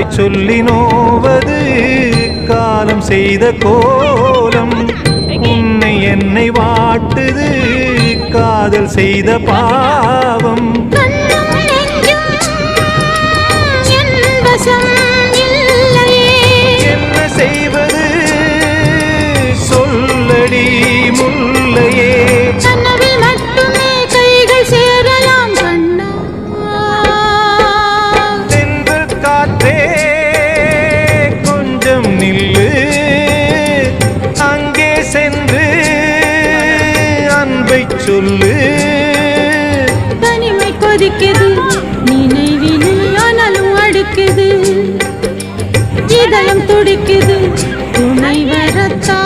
சொல்லி நோவது காலம் செய்த கோலம். உன்னை என்னை வாட்டுது காதல் செய்த பாவம். என்ன செய்வது சொல்லடி முல்லையே. கனவில் மட்டுமே கைகள் சேரலாம் கண்ணா. தென்றல் காற்றே கொஞ்சம் நில்லு, அங்கே சென்று அன்பை சொல்லு. தனிமை கொதிக்குது நினைவிலே ஆனாலும் அடுக்குது. இதயம் துடிக்குது துணை வரத்தா.